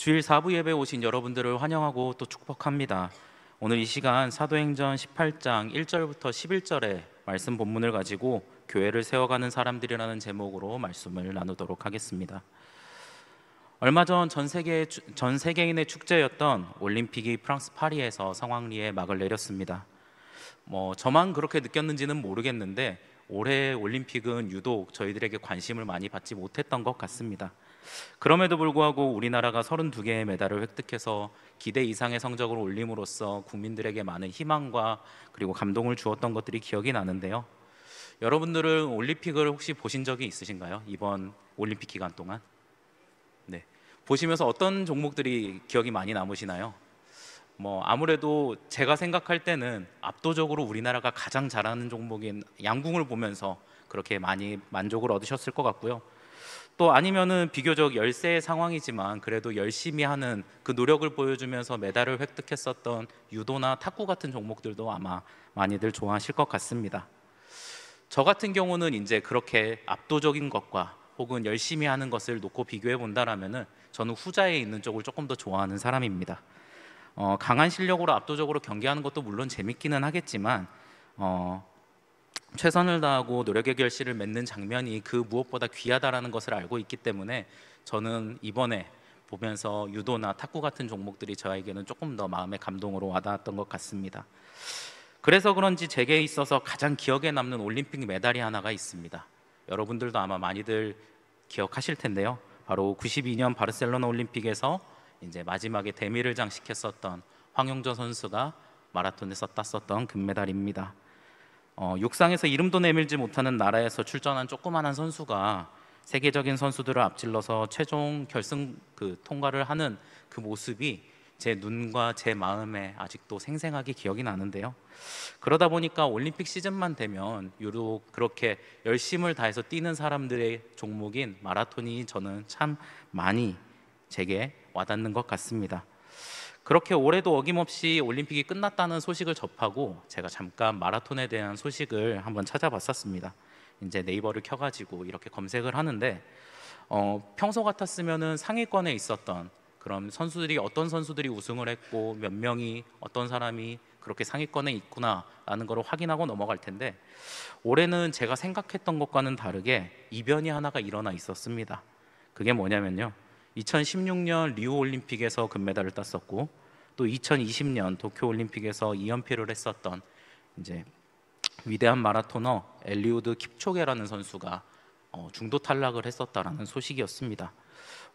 주일 4부 예배에 오신 여러분들을 환영하고 또 축복합니다. 오늘 이 시간 사도행전 18장 1절부터 11절의 말씀 본문을 가지고 교회를 세워가는 사람들이라는 제목으로 말씀을 나누도록 하겠습니다. 얼마 전 전 세계인의 축제였던 올림픽이 프랑스 파리에서 성황리에 막을 내렸습니다. 저만 그렇게 느꼈는지는 모르겠는데 올해 올림픽은 유독 저희들에게 관심을 많이 받지 못했던 것 같습니다. 그럼에도 불구하고 우리나라가 32개의 메달을 획득해서 기대 이상의 성적을 올림으로써 국민들에게 많은 희망과 그리고 감동을 주었던 것들이 기억이 나는데요. 여러분들은 올림픽을 혹시 보신 적이 있으신가요? 이번 올림픽 기간 동안? 네. 보시면서 어떤 종목들이 기억이 많이 남으시나요? 아무래도 제가 생각할 때는 압도적으로 우리나라가 가장 잘하는 종목인 양궁을 보면서 그렇게 많이 만족을 얻으셨을 것 같고요. 또 아니면은 비교적 열세의 상황이지만 그래도 열심히 하는 그 노력을 보여주면서 메달을 획득했었던 유도나 탁구 같은 종목들도 아마 많이들 좋아하실 것 같습니다. 저 같은 경우는 이제 그렇게 압도적인 것과 혹은 열심히 하는 것을 놓고 비교해 본다라면은 저는 후자에 있는 쪽을 조금 더 좋아하는 사람입니다. 강한 실력으로 압도적으로 경기하는 것도 물론 재밌기는 하겠지만 최선을 다하고 노력의 결실을 맺는 장면이 그 무엇보다 귀하다라는 것을 알고 있기 때문에 저는 이번에 보면서 유도나 탁구 같은 종목들이 저에게는 조금 더 마음의 감동으로 와닿았던 것 같습니다. 그래서 그런지 제게 있어서 가장 기억에 남는 올림픽 메달이 하나가 있습니다. 여러분들도 아마 많이들 기억하실 텐데요. 바로 92년 바르셀로나 올림픽에서 이제 마지막에 대미를 장식했었던 황용조 선수가 마라톤에서 땄었던 금메달입니다. 육상에서 이름도 내밀지 못하는 나라에서 출전한 조그만한 선수가 세계적인 선수들을 앞질러서 최종 결승 통과를 하는 그 모습이 제 눈과 제 마음에 아직도 생생하게 기억이 나는데요. 그러다 보니까 올림픽 시즌만 되면 유독 그렇게 열심을 다해서 뛰는 사람들의 종목인 마라톤이 저는 참 많이 제게 와닿는 것 같습니다. 그렇게 올해도 어김없이 올림픽이 끝났다는 소식을 접하고 제가 잠깐 마라톤에 대한 소식을 한번 찾아봤었습니다. 이제 네이버를 켜가지고 이렇게 검색을 하는데 평소 같았으면은 상위권에 있었던 그런 선수들이 어떤 선수들이 우승을 했고 몇 명이 어떤 사람이 그렇게 상위권에 있구나라는 걸 확인하고 넘어갈 텐데 올해는 제가 생각했던 것과는 다르게 이변이 하나가 일어나 있었습니다. 그게 뭐냐면요. 2016년 리우 올림픽에서 금메달을 땄었고 또 2020년 도쿄 올림픽에서 2연패를 했었던 이제 위대한 마라토너 엘리우드 킵초게라는 선수가 중도 탈락을 했었다라는 소식이었습니다.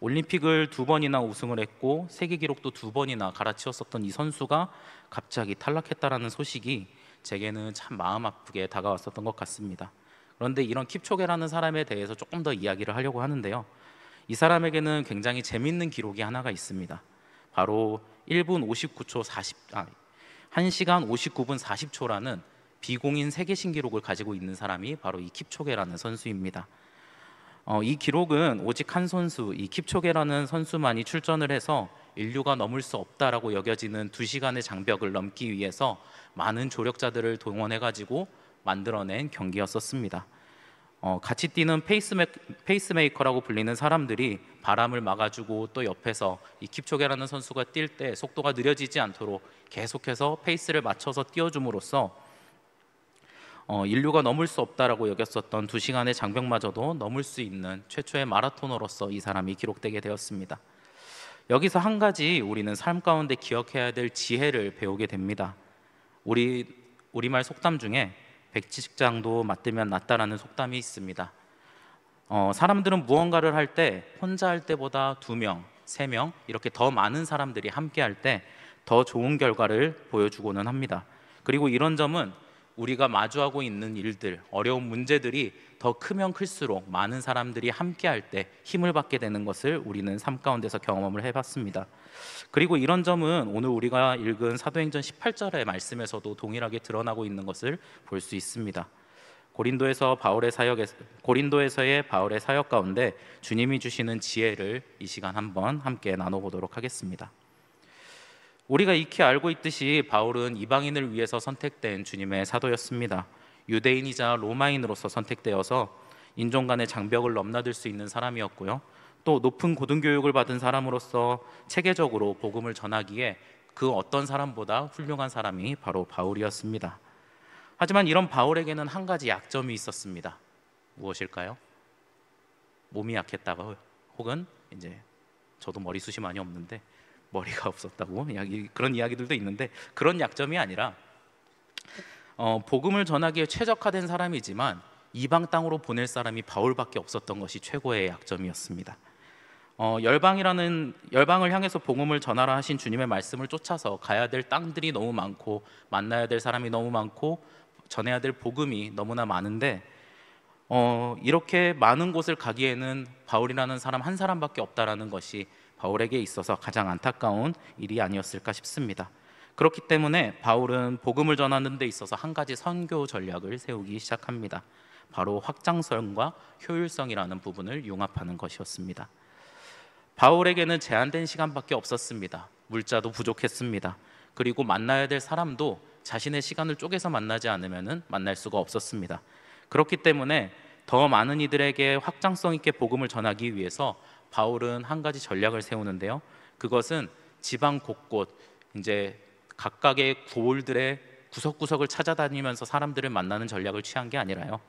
올림픽을 2번이나 우승을 했고 세계 기록도 2번이나 갈아치웠었던 이 선수가 갑자기 탈락했다라는 소식이 제게는 참 마음 아프게 다가왔었던 것 같습니다. 그런데 이런 킵초게라는 사람에 대해서 조금 더 이야기를 하려고 하는데요. 이 사람에게는 굉장히 재밌는 기록이 하나가 있습니다. 바로 1시간 59분 40초라는 비공인 세계 신기록을 가지고 있는 사람이 바로 이 킵초게라는 선수입니다. 이 기록은 오직 한 선수, 이 킵초게라는 선수만이 출전을 해서 인류가 넘을 수 없다라고 여겨지는 2시간의 장벽을 넘기 위해서 많은 조력자들을 동원해가지고 만들어낸 경기였었습니다. 같이 뛰는 페이스메이커라고 불리는 사람들이 바람을 막아주고 또 옆에서 이 킵초게라는 선수가 뛸 때 속도가 느려지지 않도록 계속해서 페이스를 맞춰서 띄워줌으로써 인류가 넘을 수 없다라고 여겼었던 2시간의 장벽마저도 넘을 수 있는 최초의 마라토너로서 이 사람이 기록되게 되었습니다. 여기서 한 가지 우리는 삶 가운데 기억해야 될 지혜를 배우게 됩니다. 우리말 속담 중에 백지장도 맞들면 낫다라는 속담이 있습니다. 사람들은 무언가를 할 때 혼자 할 때보다 2명, 3명 이렇게 더 많은 사람들이 함께 할 때 더 좋은 결과를 보여주고는 합니다. 그리고 이런 점은 우리가 마주하고 있는 일들, 어려운 문제들이 더 크면 클수록 많은 사람들이 함께 할 때 힘을 받게 되는 것을 우리는 삶 가운데서 경험을 해봤습니다. 그리고 이런 점은 오늘 우리가 읽은 사도행전 18절의 말씀에서도 동일하게 드러나고 있는 것을 볼 수 있습니다. 고린도에서의 바울의 사역 가운데 주님이 주시는 지혜를 이 시간 한번 함께 나눠보도록 하겠습니다. 우리가 익히 알고 있듯이 바울은 이방인을 위해서 선택된 주님의 사도였습니다. 유대인이자 로마인으로서 선택되어서 인종 간의 장벽을 넘나들 수 있는 사람이었고요. 또 높은 고등교육을 받은 사람으로서 체계적으로 복음을 전하기에 그 어떤 사람보다 훌륭한 사람이 바로 바울이었습니다. 하지만 이런 바울에게는 한 가지 약점이 있었습니다. 무엇일까요? 몸이 약했다가, 혹은 이제 저도 머리숱이 많이 없는데 머리가 없었다고 그런 이야기들도 있는데, 그런 약점이 아니라 복음을 전하기에 최적화된 사람이지만 이방 땅으로 보낼 사람이 바울밖에 없었던 것이 최고의 약점이었습니다. 열방을 향해서 복음을 전하라 하신 주님의 말씀을 쫓아서 가야 될 땅들이 너무 많고 만나야 될 사람이 너무 많고 전해야 될 복음이 너무나 많은데, 이렇게 많은 곳을 가기에는 바울이라는 사람 한 사람밖에 없다라는 것이 바울에게 있어서 가장 안타까운 일이 아니었을까 싶습니다. 그렇기 때문에 바울은 복음을 전하는 데 있어서 한 가지 선교 전략을 세우기 시작합니다. 바로 확장성과 효율성이라는 부분을 융합하는 것이었습니다. 바울에게는 제한된 시간밖에 없었습니다. 물자도 부족했습니다. 그리고 만나야 될 사람도 자신의 시간을 쪼개서 만나지 않으면 만날 수가 없었습니다. 그렇기 때문에 더 많은 이들에게 확장성 있게 복음을 전하기 위해서 바울은 한 가지 전략을 세우는데요. 그것은 지방 곳곳 이제 각각의 고을들의 구석구석을 찾아다니면서 사람들을 만나는 전략을 취한 게 아니라요,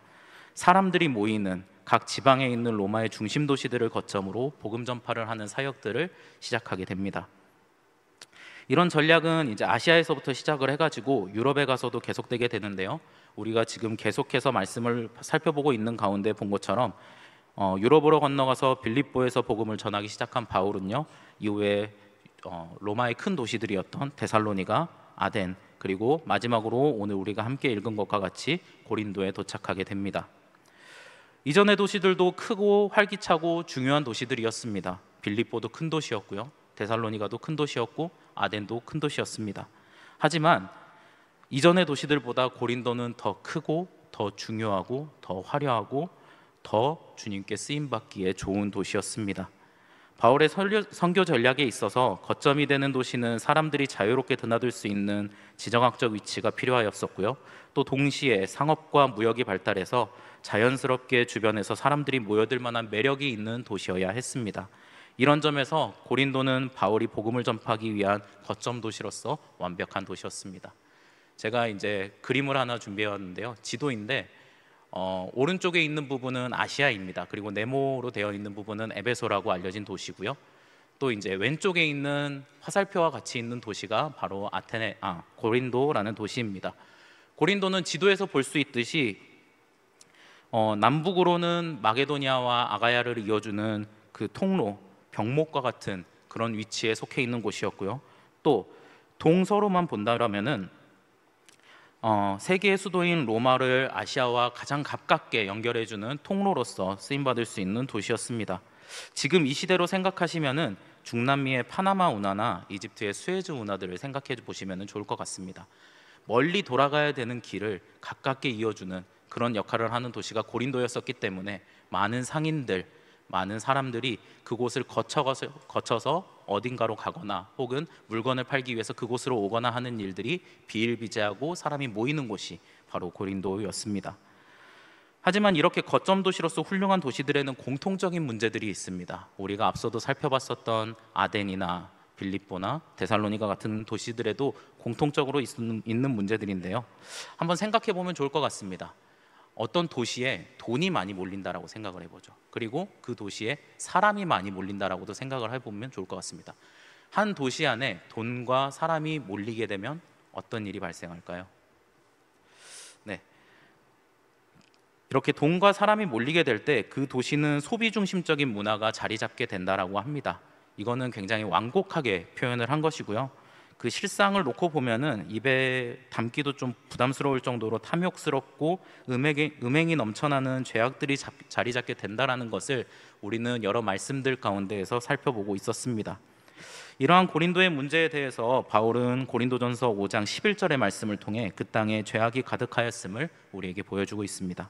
사람들이 모이는 각 지방에 있는 로마의 중심 도시들을 거점으로 복음 전파를 하는 사역들을 시작하게 됩니다. 이런 전략은 이제 아시아에서부터 시작을 해가지고 유럽에 가서도 계속되게 되는데요. 우리가 지금 계속해서 말씀을 살펴보고 있는 가운데 본 것처럼 유럽으로 건너가서 빌립보에서 복음을 전하기 시작한 바울은요, 이후에 로마의 큰 도시들이었던 데살로니가, 아덴, 그리고 마지막으로 오늘 우리가 함께 읽은 것과 같이 고린도에 도착하게 됩니다. 이전의 도시들도 크고 활기차고 중요한 도시들이었습니다. 빌립보도 큰 도시였고요, 데살로니가도 큰 도시였고, 아덴도 큰 도시였습니다. 하지만 이전의 도시들보다 고린도는 더 크고 더 중요하고 더 화려하고 더 주님께 쓰임받기에 좋은 도시였습니다. 바울의 선교 전략에 있어서 거점이 되는 도시는 사람들이 자유롭게 드나들 수 있는 지정학적 위치가 필요하였었고요, 또 동시에 상업과 무역이 발달해서 자연스럽게 주변에서 사람들이 모여들 만한 매력이 있는 도시여야 했습니다. 이런 점에서 고린도는 바울이 복음을 전파하기 위한 거점 도시로서 완벽한 도시였습니다. 제가 이제 그림을 하나 준비해 왔는데요, 지도인데 오른쪽에 있는 부분은 아시아입니다. 그리고 네모로 되어 있는 부분은 에베소라고 알려진 도시고요, 또 이제 왼쪽에 있는 화살표와 같이 있는 도시가 바로 고린도라는 도시입니다. 고린도는 지도에서 볼 수 있듯이 남북으로는 마게도니아와 아가야를 이어주는 그 통로, 병목과 같은 그런 위치에 속해 있는 곳이었고요, 또 동서로만 본다면은 세계의 수도인 로마를 아시아와 가장 가깝게 연결해주는 통로로서 쓰임받을 수 있는 도시였습니다. 지금 이 시대로 생각하시면은 중남미의 파나마 운하나 이집트의 수에즈 운하들을 생각해 보시면 좋을 것 같습니다. 멀리 돌아가야 되는 길을 가깝게 이어주는 그런 역할을 하는 도시가 고린도였었기 때문에 많은 상인들, 많은 사람들이 그곳을 거쳐서 어딘가로 가거나 혹은 물건을 팔기 위해서 그곳으로 오거나 하는 일들이 비일비재하고 사람이 모이는 곳이 바로 고린도였습니다. 하지만 이렇게 거점 도시로서 훌륭한 도시들에는 공통적인 문제들이 있습니다. 우리가 앞서도 살펴봤었던 아덴이나 빌립보나 데살로니가 같은 도시들에도 공통적으로 있는 문제들인데요, 한번 생각해 보면 좋을 것 같습니다. 어떤 도시에 돈이 많이 몰린다라고 생각을 해보죠. 그리고 그 도시에 사람이 많이 몰린다라고도 생각을 해보면 좋을 것 같습니다. 한 도시 안에 돈과 사람이 몰리게 되면 어떤 일이 발생할까요? 네, 이렇게 돈과 사람이 몰리게 될 때 그 도시는 소비 중심적인 문화가 자리 잡게 된다라고 합니다. 이거는 굉장히 완곡하게 표현을 한 것이고요, 그 실상을 놓고 보면은 입에 담기도 좀 부담스러울 정도로 탐욕스럽고 음행이 넘쳐나는 죄악들이 자리 잡게 된다라는 것을 우리는 여러 말씀들 가운데에서 살펴보고 있었습니다. 이러한 고린도의 문제에 대해서 바울은 고린도전서 5장 11절의 말씀을 통해 그 땅에 죄악이 가득하였음을 우리에게 보여주고 있습니다.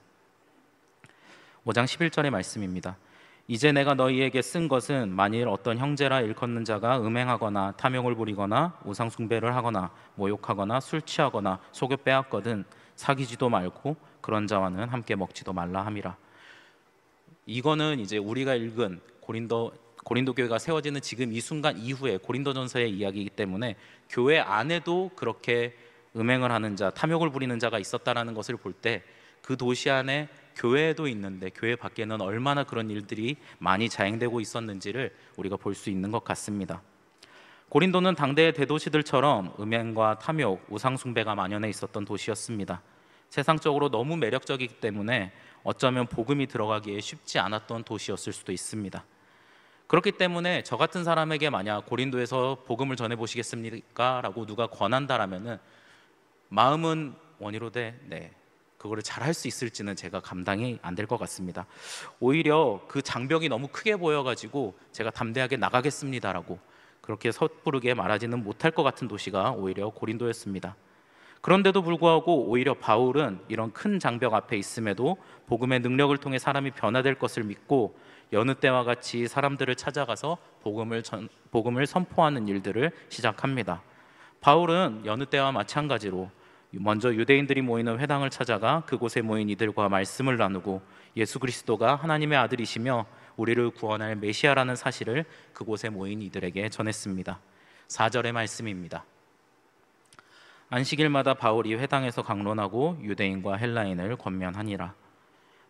5장 11절의 말씀입니다. 이제 내가 너희에게 쓴 것은 만일 어떤 형제라 일컫는 자가 음행하거나 탐욕을 부리거나 우상 숭배를 하거나 모욕하거나 술 취하거나 속여 빼앗거든 사귀지도 말고 그런 자와는 함께 먹지도 말라 함이라. 이거는 이제 우리가 읽은 고린도 교회가 세워지는 지금 이 순간 이후에 고린도전서의 이야기이기 때문에 교회 안에도 그렇게 음행을 하는 자, 탐욕을 부리는 자가 있었다라는 것을 볼 때 그 도시 안에 교회도 있는데 교회 밖에는 얼마나 그런 일들이 많이 자행되고 있었는지를 우리가 볼 수 있는 것 같습니다. 고린도는 당대의 대도시들처럼 음행과 탐욕, 우상숭배가 만연해 있었던 도시였습니다. 세상적으로 너무 매력적이기 때문에 어쩌면 복음이 들어가기에 쉽지 않았던 도시였을 수도 있습니다. 그렇기 때문에 저 같은 사람에게 만약 고린도에서 복음을 전해보시겠습니까? 라고 누가 권한다라면은 마음은 원이로되 네, 그거를 잘 할 수 있을지는 제가 감당이 안 될 것 같습니다. 오히려 그 장벽이 너무 크게 보여가지고 제가 담대하게 나가겠습니다라고 그렇게 섣부르게 말하지는 못할 것 같은 도시가 오히려 고린도였습니다. 그런데도 불구하고 오히려 바울은 이런 큰 장벽 앞에 있음에도 복음의 능력을 통해 사람이 변화될 것을 믿고 여느 때와 같이 사람들을 찾아가서 복음을 선포하는 일들을 시작합니다. 바울은 여느 때와 마찬가지로 먼저 유대인들이 모이는 회당을 찾아가 그곳에 모인 이들과 말씀을 나누고 예수 그리스도가 하나님의 아들이시며 우리를 구원할 메시아라는 사실을 그곳에 모인 이들에게 전했습니다. 4절의 말씀입니다. 안식일마다 바울이 회당에서 강론하고 유대인과 헬라인을 권면하니라.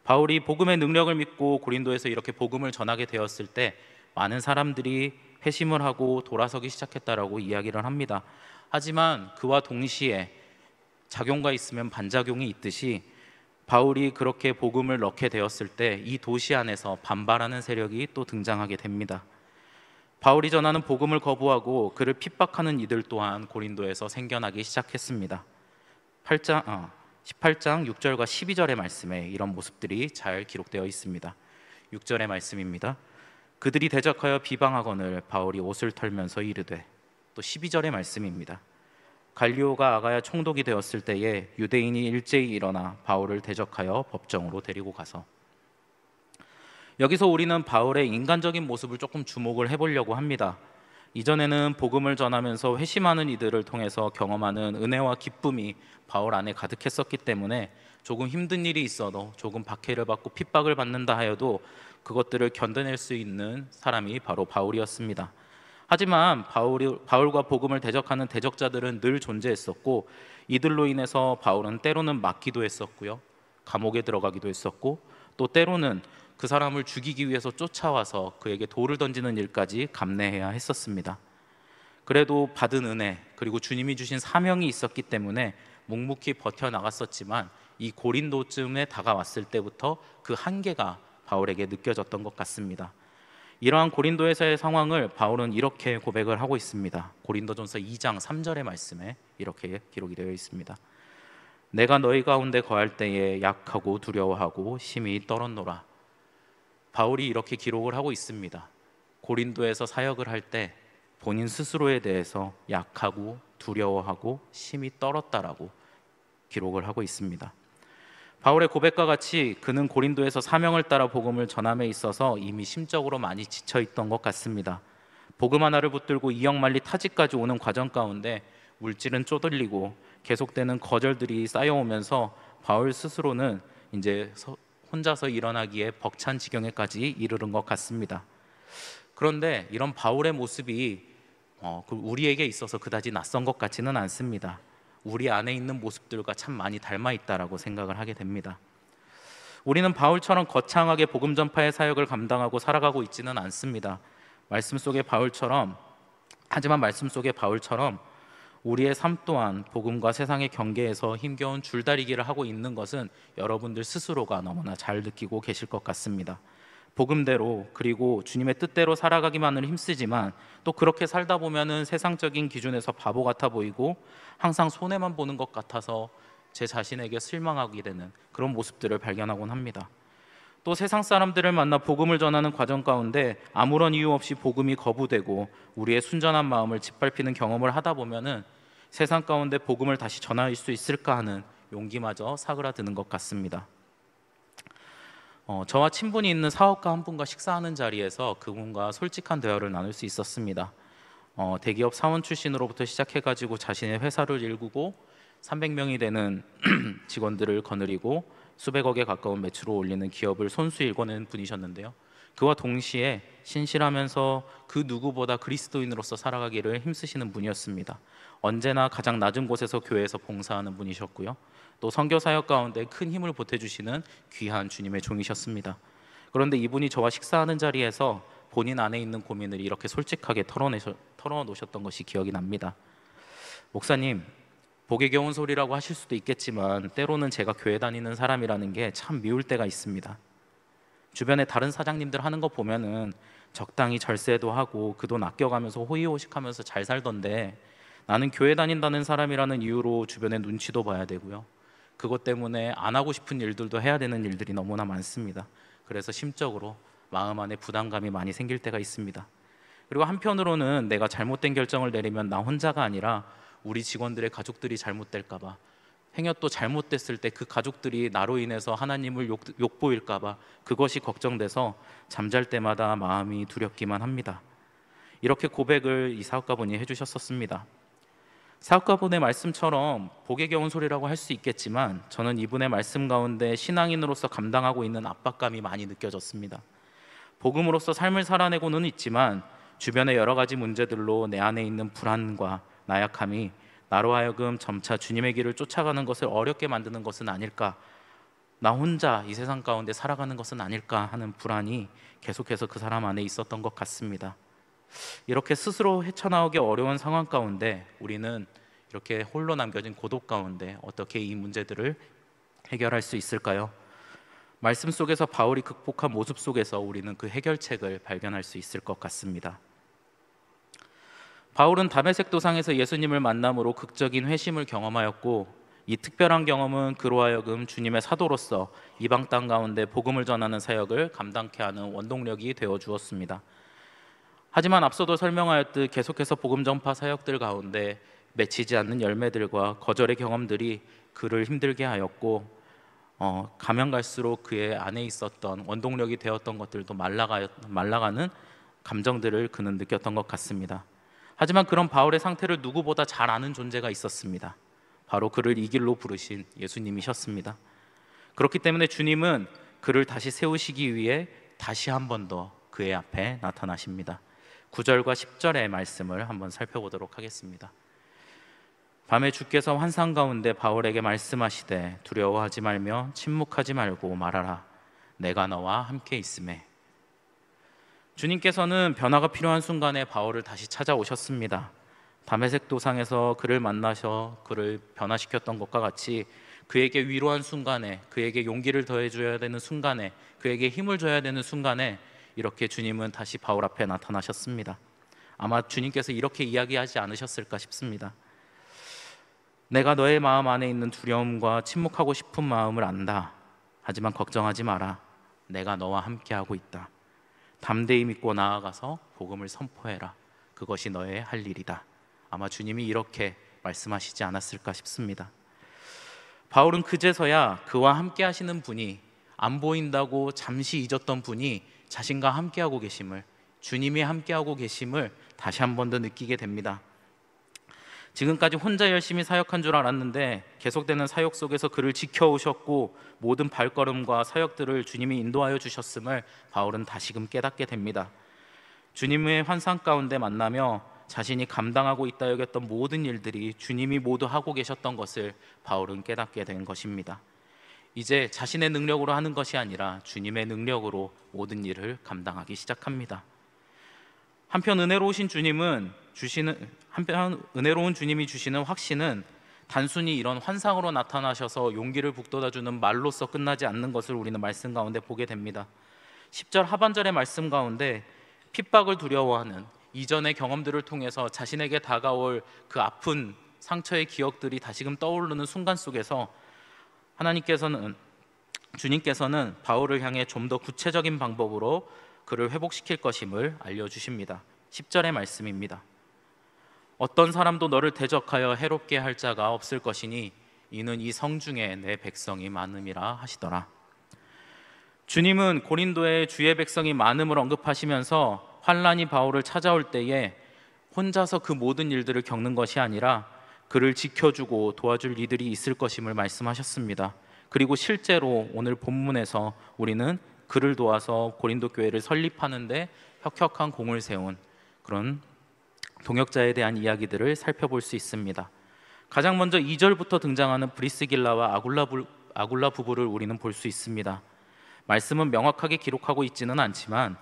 바울이 복음의 능력을 믿고 고린도에서 이렇게 복음을 전하게 되었을 때 많은 사람들이 회심을 하고 돌아서기 시작했다라고 이야기를 합니다. 하지만 그와 동시에 작용과 있으면 반작용이 있듯이 바울이 그렇게 복음을 넣게 되었을 때 이 도시 안에서 반발하는 세력이 또 등장하게 됩니다. 바울이 전하는 복음을 거부하고 그를 핍박하는 이들 또한 고린도에서 생겨나기 시작했습니다. 18장 6절과 12절의 말씀에 이런 모습들이 잘 기록되어 있습니다. 6절의 말씀입니다. 그들이 대적하여 비방하거늘 바울이 옷을 털면서 이르되, 또 12절의 말씀입니다. 갈리오가 아가야 총독이 되었을 때에 유대인이 일제히 일어나 바울을 대적하여 법정으로 데리고 가서. 여기서 우리는 바울의 인간적인 모습을 조금 주목을 해보려고 합니다. 이전에는 복음을 전하면서 회심하는 이들을 통해서 경험하는 은혜와 기쁨이 바울 안에 가득했었기 때문에 조금 힘든 일이 있어도 조금 박해를 받고 핍박을 받는다 하여도 그것들을 견뎌낼 수 있는 사람이 바로 바울이었습니다. 하지만 바울과 복음을 대적하는 대적자들은 늘 존재했었고 이들로 인해서 바울은 때로는 맞기도 했었고요, 감옥에 들어가기도 했었고 또 때로는 그 사람을 죽이기 위해서 쫓아와서 그에게 돌을 던지는 일까지 감내해야 했었습니다. 그래도 받은 은혜 그리고 주님이 주신 사명이 있었기 때문에 묵묵히 버텨나갔었지만 이 고린도쯤에 다가왔을 때부터 그 한계가 바울에게 느껴졌던 것 같습니다. 이러한 고린도에서의 상황을 바울은 이렇게 고백을 하고 있습니다. 고린도전서 2장 3절의 말씀에 이렇게 기록이 되어 있습니다. 내가 너희 가운데 거할 때에 약하고 두려워하고 심히 떨었노라. 바울이 이렇게 기록을 하고 있습니다. 고린도에서 사역을 할 때 본인 스스로에 대해서 약하고 두려워하고 심히 떨었다라고 기록을 하고 있습니다. 바울의 고백과 같이 그는 고린도에서 사명을 따라 복음을 전함에 있어서 이미 심적으로 많이 지쳐 있던 것 같습니다. 복음 하나를 붙들고 이역만리 타지까지 오는 과정 가운데 물질은 쪼들리고 계속되는 거절들이 쌓여오면서 바울 스스로는 이제 혼자서 일어나기에 벅찬 지경에까지 이르는 것 같습니다. 그런데 이런 바울의 모습이 우리에게 있어서 그다지 낯선 것 같지는 않습니다. 우리 안에 있는 모습들과 참 많이 닮아 있다라고 생각을 하게 됩니다. 우리는 바울처럼 거창하게 복음 전파의 사역을 감당하고 살아가고 있지는 않습니다. 말씀 속의 바울처럼 우리의 삶 또한 복음과 세상의 경계에서 힘겨운 줄다리기를 하고 있는 것은 여러분들 스스로가 너무나 잘 느끼고 계실 것 같습니다. 복음대로 그리고 주님의 뜻대로 살아가기만을 힘쓰지만 또 그렇게 살다 보면은 세상적인 기준에서 바보 같아 보이고 항상 손해만 보는 것 같아서 제 자신에게 실망하게 되는 그런 모습들을 발견하곤 합니다. 또 세상 사람들을 만나 복음을 전하는 과정 가운데 아무런 이유 없이 복음이 거부되고 우리의 순전한 마음을 짓밟히는 경험을 하다 보면은 세상 가운데 복음을 다시 전할 수 있을까 하는 용기마저 사그라드는 것 같습니다. 저와 친분이 있는 사업가 한 분과 식사하는 자리에서 그분과 솔직한 대화를 나눌 수 있었습니다. 대기업 사원 출신으로부터 시작해가지고 자신의 회사를 일구고 300명이 되는 직원들을 거느리고 수백억에 가까운 매출을 올리는 기업을 손수 일궈낸 분이셨는데요. 그와 동시에 신실하면서 그 누구보다 그리스도인으로서 살아가기를 힘쓰시는 분이었습니다. 언제나 가장 낮은 곳에서 교회에서 봉사하는 분이셨고요. 또 선교 사역 가운데 큰 힘을 보태주시는 귀한 주님의 종이셨습니다. 그런데 이분이 저와 식사하는 자리에서 본인 안에 있는 고민을 이렇게 솔직하게 털어놓으셨던 것이 기억이 납니다. 목사님, 복에 겨운 소리라고 하실 수도 있겠지만 때로는 제가 교회 다니는 사람이라는 게 참 미울 때가 있습니다. 주변에 다른 사장님들 하는 거 보면은 적당히 절세도 하고 그 돈 아껴가면서 호의호식하면서 잘 살던데, 나는 교회 다닌다는 사람이라는 이유로 주변에 눈치도 봐야 되고요. 그것 때문에 안 하고 싶은 일들도 해야 되는 일들이 너무나 많습니다. 그래서 심적으로 마음 안에 부담감이 많이 생길 때가 있습니다. 그리고 한편으로는 내가 잘못된 결정을 내리면 나 혼자가 아니라 우리 직원들의 가족들이 잘못될까 봐, 행여 또 잘못됐을 때 그 가족들이 나로 인해서 하나님을 욕보일까 봐 그것이 걱정돼서 잠잘 때마다 마음이 두렵기만 합니다. 이렇게 고백을 이 사업가분이 해주셨었습니다. 사업가분의 말씀처럼 복에 겨운 소리라고 할 수 있겠지만 저는 이분의 말씀 가운데 신앙인으로서 감당하고 있는 압박감이 많이 느껴졌습니다. 복음으로서 삶을 살아내고는 있지만 주변의 여러 가지 문제들로 내 안에 있는 불안과 나약함이 나로 하여금 점차 주님의 길을 쫓아가는 것을 어렵게 만드는 것은 아닐까, 나 혼자 이 세상 가운데 살아가는 것은 아닐까 하는 불안이 계속해서 그 사람 안에 있었던 것 같습니다. 이렇게 스스로 헤쳐나오기 어려운 상황 가운데 우리는 이렇게 홀로 남겨진 고독 가운데 어떻게 이 문제들을 해결할 수 있을까요? 말씀 속에서 바울이 극복한 모습 속에서 우리는 그 해결책을 발견할 수 있을 것 같습니다. 바울은 다메섹 도상에서 예수님을 만남으로 극적인 회심을 경험하였고, 이 특별한 경험은 그로 하여금 주님의 사도로서 이방 땅 가운데 복음을 전하는 사역을 감당케 하는 원동력이 되어 주었습니다. 하지만 앞서도 설명하였듯 계속해서 복음 전파 사역들 가운데 맺히지 않는 열매들과 거절의 경험들이 그를 힘들게 하였고, 가면 갈수록 그의 안에 있었던 원동력이 되었던 것들도 말라가는 감정들을 그는 느꼈던 것 같습니다. 하지만 그런 바울의 상태를 누구보다 잘 아는 존재가 있었습니다. 바로 그를 이 길로 부르신 예수님이셨습니다. 그렇기 때문에 주님은 그를 다시 세우시기 위해 다시 한 번 더 그의 앞에 나타나십니다. 9절과 10절의 말씀을 한번 살펴보도록 하겠습니다. 밤에 주께서 환상 가운데 바울에게 말씀하시되 두려워하지 말며 침묵하지 말고 말하라. 내가 너와 함께 있음에. 주님께서는 변화가 필요한 순간에 바울을 다시 찾아오셨습니다. 다메섹 도상에서 그를 만나셔 그를 변화시켰던 것과 같이 그에게 위로한 순간에, 그에게 용기를 더해줘야 되는 순간에, 그에게 힘을 줘야 되는 순간에 이렇게 주님은 다시 바울 앞에 나타나셨습니다. 아마 주님께서 이렇게 이야기하지 않으셨을까 싶습니다. 내가 너의 마음 안에 있는 두려움과 침묵하고 싶은 마음을 안다. 하지만 걱정하지 마라. 내가 너와 함께하고 있다. 담대히 믿고 나아가서 복음을 선포해라. 그것이 너의 할 일이다. 아마 주님이 이렇게 말씀하시지 않았을까 싶습니다. 바울은 그제서야 그와 함께 하시는 분이, 안 보인다고 잠시 잊었던 분이 자신과 함께하고 계심을, 주님이 함께하고 계심을 다시 한 번 더 느끼게 됩니다. 지금까지 혼자 열심히 사역한 줄 알았는데 계속되는 사역 속에서 그를 지켜오셨고 모든 발걸음과 사역들을 주님이 인도하여 주셨음을 바울은 다시금 깨닫게 됩니다. 주님의 환상 가운데 만나며 자신이 감당하고 있다 여겼던 모든 일들이 주님이 모두 하고 계셨던 것을 바울은 깨닫게 된 것입니다. 이제 자신의 능력으로 하는 것이 아니라 주님의 능력으로 모든 일을 감당하기 시작합니다. 한편 은혜로운 주님이 주시는 확신은 단순히 이런 환상으로 나타나셔서 용기를 북돋아주는 말로써 끝나지 않는 것을 우리는 말씀 가운데 보게 됩니다. 10절 하반절의 말씀 가운데 핍박을 두려워하는 이전의 경험들을 통해서 자신에게 다가올 그 아픈 상처의 기억들이 다시금 떠오르는 순간 속에서 주님께서는 바울을 향해 좀 더 구체적인 방법으로 그를 회복시킬 것임을 알려주십니다. 10절의 말씀입니다. 어떤 사람도 너를 대적하여 해롭게 할 자가 없을 것이니 이는 이 성중에 내 백성이 많음이라 하시더라. 주님은 고린도에 주의 백성이 많음을 언급하시면서 환란이 바울을 찾아올 때에 혼자서 그 모든 일들을 겪는 것이 아니라 그를 지켜주고 도와줄 이들이 있을 것임을 말씀하셨습니다. 그리고 실제로 오늘 본문에서 우리는 그를 도와서 고린도 교회를 설립하는데 혁혁한 공을 세운 그런 동역자에 대한 이야기들을 살펴볼 수 있습니다. 가장 먼저 2절부터 등장하는 브리스길라와 아굴라 부부를 우리는 볼 수 있습니다. 말씀은 명확하게 기록하고 있지는 않지만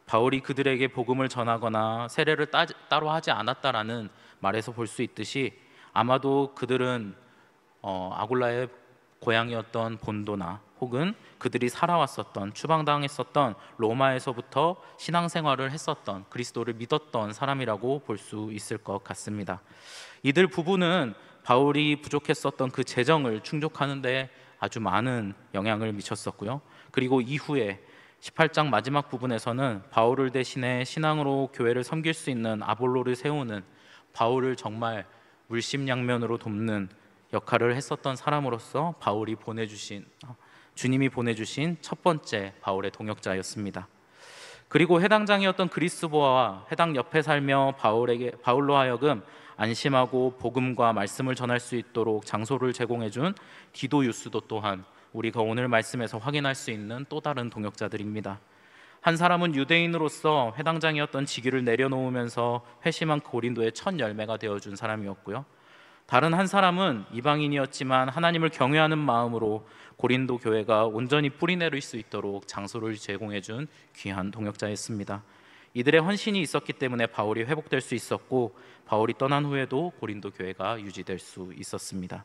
바울이 그들에게 복음을 전하거나 세례를 따로 하지 않았다라는 말에서 볼 수 있듯이 아마도 그들은 아굴라의 고향이었던 본도나 혹은 그들이 살아왔었던 추방당했었던 로마에서부터 신앙생활을 했었던 그리스도를 믿었던 사람이라고 볼 수 있을 것 같습니다. 이들 부부는 바울이 부족했었던 그 재정을 충족하는 데 아주 많은 영향을 미쳤었고요. 그리고 이후에 18장 마지막 부분에서는 바울을 대신해 신앙으로 교회를 섬길 수 있는 아볼로를 세우는, 바울을 정말 물심양면으로 돕는 역할을 했었던 사람으로서 주님이 보내주신 첫 번째 바울의 동역자였습니다. 그리고 해당장이었던 그리스도와 해당 옆에 살며 바울로 하여금 안심하고 복음과 말씀을 전할 수 있도록 장소를 제공해준 디도유스도 또한 우리가 오늘 말씀에서 확인할 수 있는 또 다른 동역자들입니다. 한 사람은 유대인으로서 회당장이었던 직위를 내려놓으면서 회심한 고린도의 첫 열매가 되어준 사람이었고요. 다른 한 사람은 이방인이었지만 하나님을 경외하는 마음으로 고린도 교회가 온전히 뿌리내릴 수 있도록 장소를 제공해준 귀한 동역자였습니다. 이들의 헌신이 있었기 때문에 바울이 회복될 수 있었고, 바울이 떠난 후에도 고린도 교회가 유지될 수 있었습니다.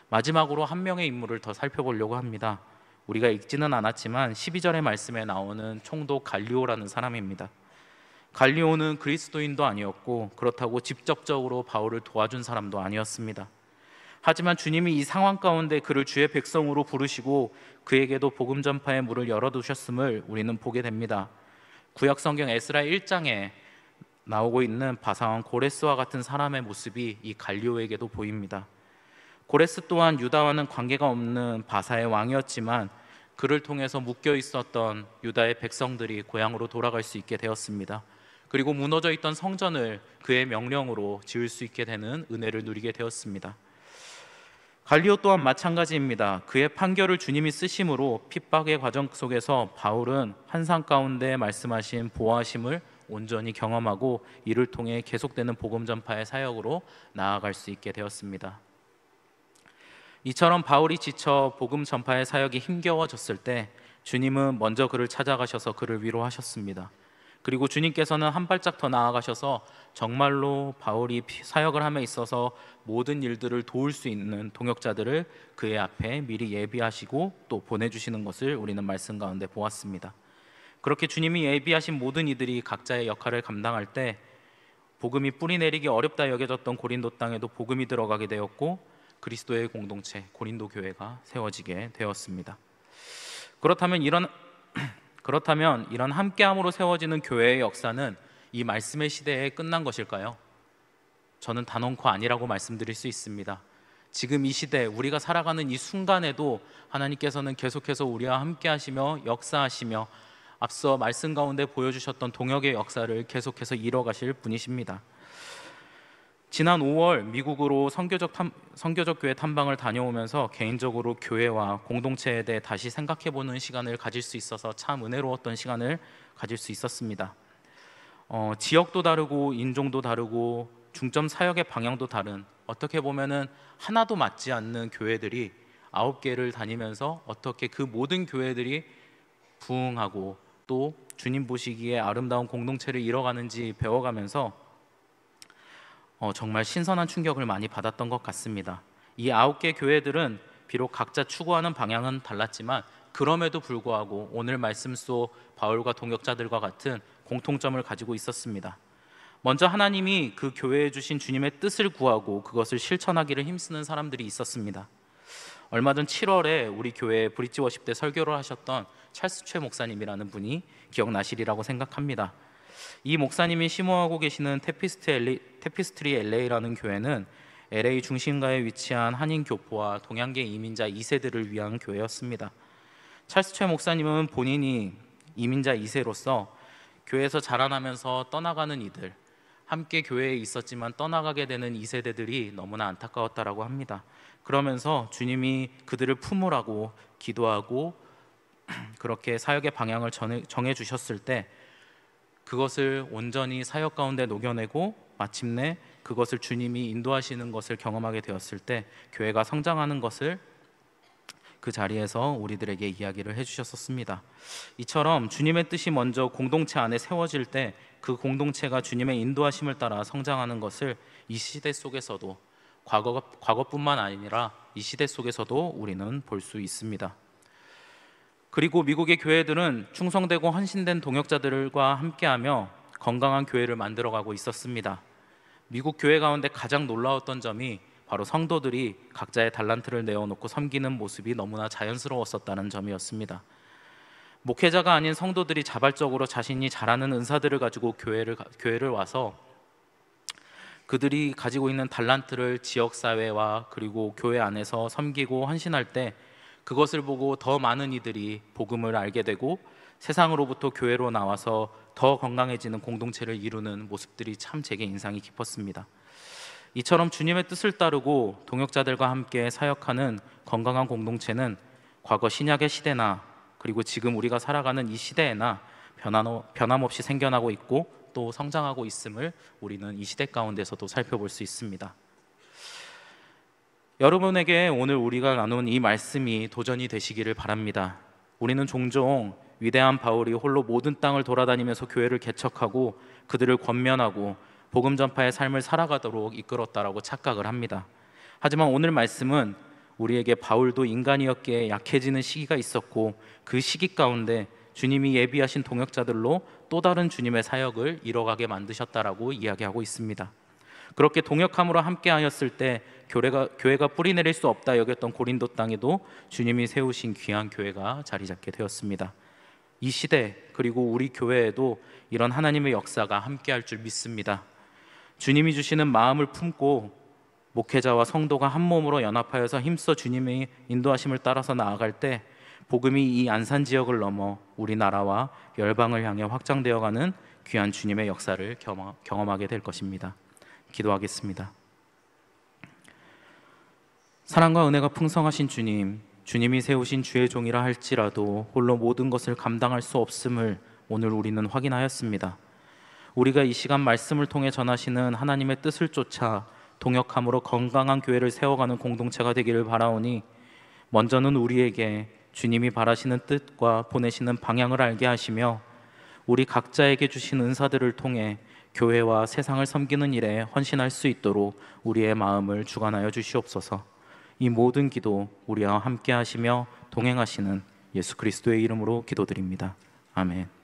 마지막으로 한 명의 인물을 더 살펴보려고 합니다. 우리가 읽지는 않았지만 12절의 말씀에 나오는 총독 갈리오라는 사람입니다. 갈리오는 그리스도인도 아니었고 그렇다고 직접적으로 바울을 도와준 사람도 아니었습니다. 하지만 주님이 이 상황 가운데 그를 주의 백성으로 부르시고 그에게도 복음 전파의 문을 열어두셨음을 우리는 보게 됩니다. 구약 성경 에스라 1장에 나오고 있는 바사왕 고레스와 같은 사람의 모습이 이 갈리오에게도 보입니다. 고레스 또한 유다와는 관계가 없는 바사의 왕이었지만 그를 통해서 묶여 있었던 유다의 백성들이 고향으로 돌아갈 수 있게 되었습니다. 그리고 무너져 있던 성전을 그의 명령으로 지을 수 있게 되는 은혜를 누리게 되었습니다. 갈리오 또한 마찬가지입니다. 그의 판결을 주님이 쓰심으로 핍박의 과정 속에서 바울은 환상 가운데 말씀하신 보호하심을 온전히 경험하고 이를 통해 계속되는 복음 전파의 사역으로 나아갈 수 있게 되었습니다. 이처럼 바울이 지쳐 복음 전파의 사역이 힘겨워졌을 때 주님은 먼저 그를 찾아가셔서 그를 위로하셨습니다. 그리고 주님께서는 한 발짝 더 나아가셔서 정말로 바울이 사역을 함에 있어서 모든 일들을 도울 수 있는 동역자들을 그의 앞에 미리 예비하시고 또 보내주시는 것을 우리는 말씀 가운데 보았습니다. 그렇게 주님이 예비하신 모든 이들이 각자의 역할을 감당할 때 복음이 뿌리내리기 어렵다 여겨졌던 고린도 땅에도 복음이 들어가게 되었고 그리스도의 공동체 고린도 교회가 세워지게 되었습니다. 그렇다면 이런 함께함으로 세워지는 교회의 역사는 이 말씀의 시대에 끝난 것일까요? 저는 단언코 아니라고 말씀드릴 수 있습니다. 지금 이 시대 우리가 살아가는 이 순간에도 하나님께서는 계속해서 우리와 함께 하시며 역사하시며 앞서 말씀 가운데 보여주셨던 동역의 역사를 계속해서 이뤄가실 분이십니다. 지난 5월 미국으로 선교적 교회 탐방을 다녀오면서 개인적으로 교회와 공동체에 대해 다시 생각해보는 시간을 가질 수 있어서 참 은혜로웠던 시간을 가질 수 있었습니다. 지역도 다르고 인종도 다르고 중점 사역의 방향도 다른, 어떻게 보면은 하나도 맞지 않는 교회들이 9개를 다니면서 어떻게 그 모든 교회들이 부흥하고 또 주님 보시기에 아름다운 공동체를 이뤄가는지 배워가면서 정말 신선한 충격을 많이 받았던 것 같습니다. 이 9개 교회들은 비록 각자 추구하는 방향은 달랐지만 그럼에도 불구하고 오늘 말씀 속 바울과 동역자들과 같은 공통점을 가지고 있었습니다. 먼저 하나님이 그 교회에 주신 주님의 뜻을 구하고 그것을 실천하기를 힘쓰는 사람들이 있었습니다. 얼마 전 7월에 우리 교회 브릿지 워십 때 설교를 하셨던 찰스 최 목사님이라는 분이 기억나시리라고 생각합니다. 이 목사님이 심호하고 계시는 테피스트리 LA라는 교회는 LA 중심가에 위치한 한인 교포와 동양계 이민자 2세들을 위한 교회였습니다. 찰스 최 목사님은 본인이 이민자 2세로서 교회에서 자라나면서 떠나가는 이들, 함께 교회에 있었지만 떠나가게 되는 2세대들이 너무나 안타까웠다라고 합니다. 그러면서 주님이 그들을 품으라고 기도하고 그렇게 사역의 방향을 정해 주셨을 때 그것을 온전히 사역 가운데 녹여내고 마침내 그것을 주님이 인도하시는 것을 경험하게 되었을 때 교회가 성장하는 것을 그 자리에서 우리들에게 이야기를 해주셨었습니다. 이처럼 주님의 뜻이 먼저 공동체 안에 세워질 때 그 공동체가 주님의 인도하심을 따라 성장하는 것을 이 시대 속에서도 과거뿐만 아니라 이 시대 속에서도 우리는 볼 수 있습니다. 그리고 미국의 교회들은 충성되고 헌신된 동역자들과 함께하며 건강한 교회를 만들어가고 있었습니다. 미국 교회 가운데 가장 놀라웠던 점이 바로 성도들이 각자의 달란트를 내어놓고 섬기는 모습이 너무나 자연스러웠었다는 점이었습니다. 목회자가 아닌 성도들이 자발적으로 자신이 잘하는 은사들을 가지고 교회를 와서 그들이 가지고 있는 달란트를 지역사회와 그리고 교회 안에서 섬기고 헌신할 때 그것을 보고 더 많은 이들이 복음을 알게 되고 세상으로부터 교회로 나와서 더 건강해지는 공동체를 이루는 모습들이 참 제게 인상이 깊었습니다. 이처럼 주님의 뜻을 따르고 동역자들과 함께 사역하는 건강한 공동체는 과거 신약의 시대나 그리고 지금 우리가 살아가는 이 시대에나 변함없이 생겨나고 있고 또 성장하고 있음을 우리는 이 시대 가운데서도 살펴볼 수 있습니다. 여러분에게 오늘 우리가 나눈 이 말씀이 도전이 되시기를 바랍니다. 우리는 종종 위대한 바울이 홀로 모든 땅을 돌아다니면서 교회를 개척하고 그들을 권면하고 복음 전파의 삶을 살아가도록 이끌었다라고 착각을 합니다. 하지만 오늘 말씀은 우리에게 바울도 인간이었기에 약해지는 시기가 있었고 그 시기 가운데 주님이 예비하신 동역자들로 또 다른 주님의 사역을 이뤄가게 만드셨다라고 이야기하고 있습니다. 그렇게 동역함으로 함께하였을 때 교회가 뿌리내릴 수 없다 여겼던 고린도 땅에도 주님이 세우신 귀한 교회가 자리 잡게 되었습니다. 이 시대 그리고 우리 교회에도 이런 하나님의 역사가 함께할 줄 믿습니다. 주님이 주시는 마음을 품고 목회자와 성도가 한 몸으로 연합하여서 힘써 주님의 인도하심을 따라서 나아갈 때 복음이 이 안산 지역을 넘어 우리나라와 열방을 향해 확장되어가는 귀한 주님의 역사를 경험하게 될 것입니다. 기도하겠습니다. 사랑과 은혜가 풍성하신 주님, 주님이 세우신 주의 종이라 할지라도 홀로 모든 것을 감당할 수 없음을 오늘 우리는 확인하였습니다. 우리가 이 시간 말씀을 통해 전하시는 하나님의 뜻을 쫓아 동역함으로 건강한 교회를 세워가는 공동체가 되기를 바라오니 먼저는 우리에게 주님이 바라시는 뜻과 보내시는 방향을 알게 하시며 우리 각자에게 주신 은사들을 통해 교회와 세상을 섬기는 일에 헌신할 수 있도록 우리의 마음을 주관하여 주시옵소서. 이 모든 기도 우리와 함께 하시며 동행하시는 예수 그리스도의 이름으로 기도드립니다. 아멘.